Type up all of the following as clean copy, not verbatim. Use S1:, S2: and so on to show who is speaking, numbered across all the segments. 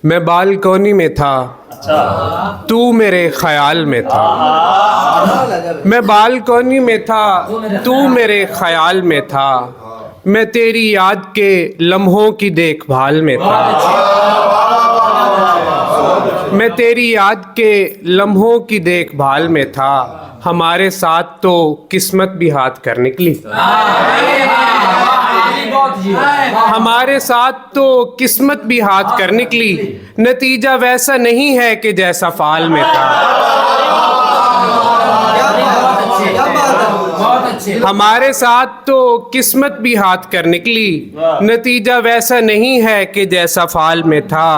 S1: मैं बालकोनी में था, तू मेरे ख्याल में था। मैं बालकोनी में था, तू मेरे ख्याल में था। मैं तेरी याद के लम्हों की देखभाल में था। मैं तेरी याद के लम्हों की देखभाल में था। हमारे साथ तो किस्मत भी हाथ कर निकली। हमारे साथ तो किस्मत भी हाथ कर निकली। नतीजा वैसा नहीं है कि जैसा फाल में था। हमारे साथ तो किस्मत भी हाथ कर निकली। नतीजा वैसा नहीं है कि जैसा फाल में था।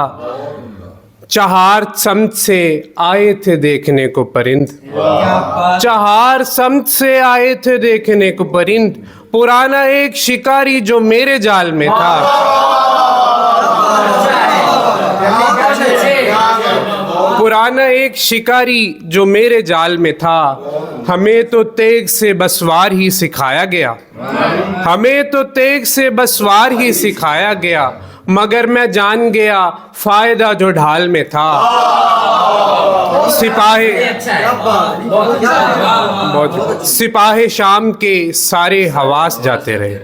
S1: चहार समत से आए थे देखने को परिंद। चहार समत से आए थे देखने को परिंद। पुराना एक शिकारी जो मेरे जाल में था। पुराना एक शिकारी जो मेरे जाल में था। हमें तो तेग से बसवार ही सिखाया गया। हमें तो तेग से बसवार ही सिखाया गया। मगर मैं जान गया फायदा जो ढाल में था। सिपाही शाम के सारे हवास जाते रहे।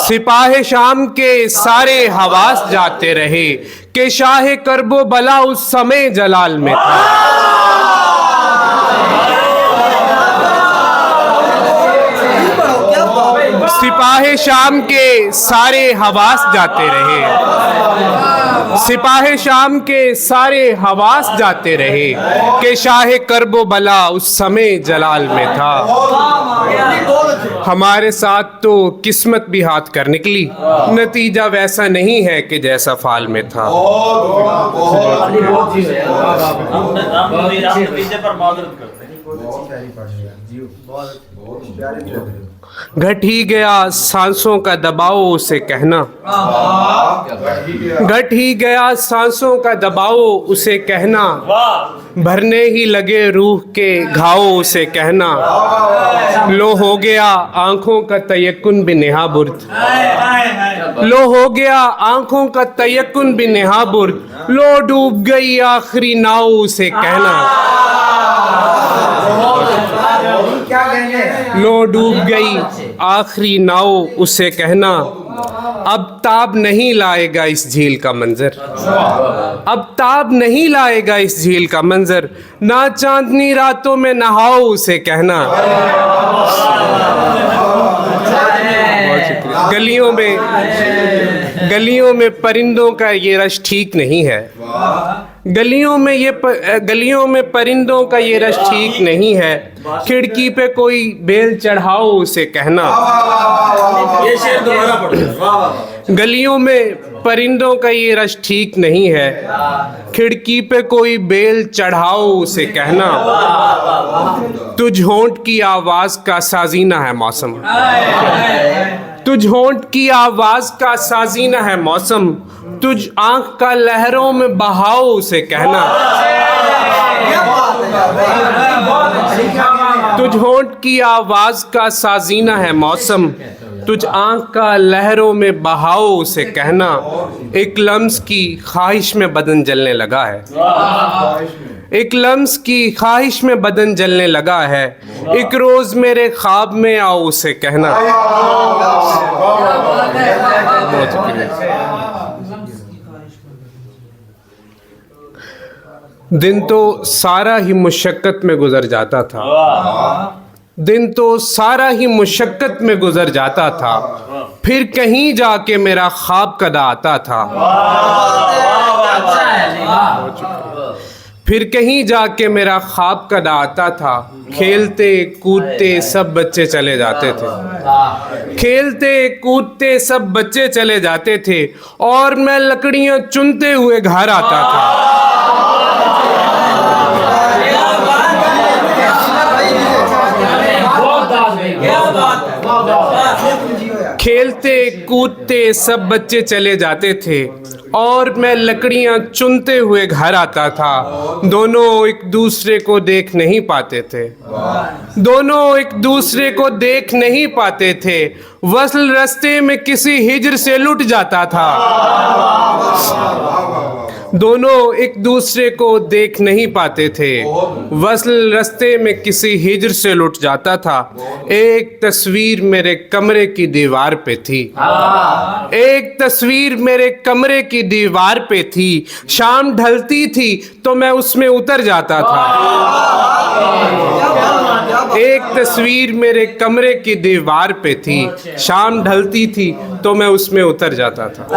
S1: सिपाही शाम के सारे हवास जाते रहे कि शाह करबो बला उस समय जलाल में था। सिपाही शाम के सारे हवास जाते रहे। सिपाही शाम के सारे हवास जाते रहे कि शाह करबो बला उस समय जलाल में था। हमारे साथ तो किस्मत भी हाथ कर निकली। नतीजा वैसा नहीं है कि जैसा फाल में था। घट ही गया सांसों का दबाव उसे कहना। घट ही गया सांसों का दबाव उसे कहना। भरने ही लगे रूह के घाव उसे कहना। लो हो गया आंखों का तयक्कुन भी नेहा बुर्द। लो हो गया आंखों का तयक्कुन भी नेहा बुर्द। लो डूब गई आखिरी नाव उसे कहना। लो डूब गई आखिरी नाव उसे कहना। अब ताब नहीं लाएगा इस झील का मंजर। अब ताब नहीं लाएगा इस झील का मंजर। ना चांदनी रातों में नहाओ उसे कहना। गलियों में परिंदों का ये रश ठीक नहीं है। गलियों में परिंदों का ये रश ठीक नहीं है। खिड़की पे कोई बेल चढ़ाओ उसे कहना।
S2: ये शेर दोबारा पढ़ो।
S1: गलियों में परिंदों का ये रश ठीक नहीं है। खिड़की पे कोई बेल चढ़ाओ उसे कहना। तुझ होंठ की आवाज का साजीना है मौसम। तुझ होंठ की आवाज का साजीना है मौसम। तुझ आंख का लहरों में बहाओ उसे कहना। तुझ होंठ की आवाज का साजीना है मौसम। तुझ आंख का लहरों में बहाओ उसे कहना। एक लम्स की ख्वाहिश में बदन जलने लगा है। एक लम्स की ख्वाहिश में बदन जलने लगा है। एक रोज मेरे ख्वाब में आओ उसे कहना। दिन तो सारा ही मुशक्कत में गुजर जाता था। दिन तो सारा ही मुशक्कत में गुजर जाता था। फिर कहीं जाके मेरा ख्वाब कदा आता था। फिर कहीं जाके मेरा ख्वाब कदा आता था। खेलते कूदते सब बच्चे चले जाते थे। खेलते कूदते सब बच्चे चले जाते थे। और मैं लकड़ियां चुनते हुए घर आता था। खेलते कूदते सब बच्चे चले जाते थे और मैं लकड़ियां चुनते हुए घर आता था। दोनों एक दूसरे को देख नहीं पाते थे। दोनों एक दूसरे को देख नहीं पाते थे। वसल रास्ते में किसी हिज्र से लुट जाता था। दोनों एक दूसरे को देख नहीं पाते थे। वसल रास्ते में किसी हिजर से लुट जाता था। एक तस्वीर मेरे कमरे की दीवार पे थी। एक तस्वीर मेरे कमरे की दीवार पे थी। शाम ढलती थी तो मैं उसमें उतर जाता था। एक तस्वीर मेरे कमरे की दीवार पे थी। शाम ढलती थी तो मैं उसमें उतर जाता था।